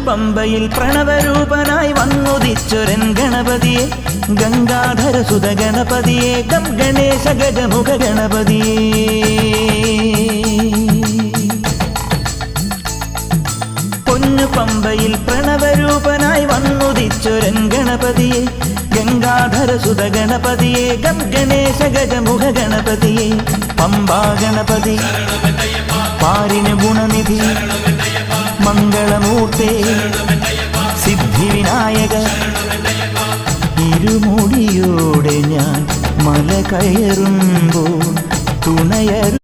പമ്പയിൽ പ്രണവരൂപനായി വന്നുദിച്ചൊരൻ ഗണപതിയെ ഗംഗാധരസുത ഗണപതിയെ ഗം ഗണേശ ഗജമുഖ ഗണപതിയെ പമ്പയിൽ പ്രണവരൂപനായി വന്നുദിച്ചൊരൻ ഗണപതിയെ ഗംഗാധരസുത ഗണപതിയെ ഗം ഗണേശ ഗജമുഖ ഗണപതിയെ പമ്പാ ഗണപതി പാരിന് ഗുണനിധി മംഗളമൂർത്തേ സിദ്ധിവിനായക ഇരുമുടിയോടെ ഞാൻ മല കയറുമ്പോൾ തുണയരു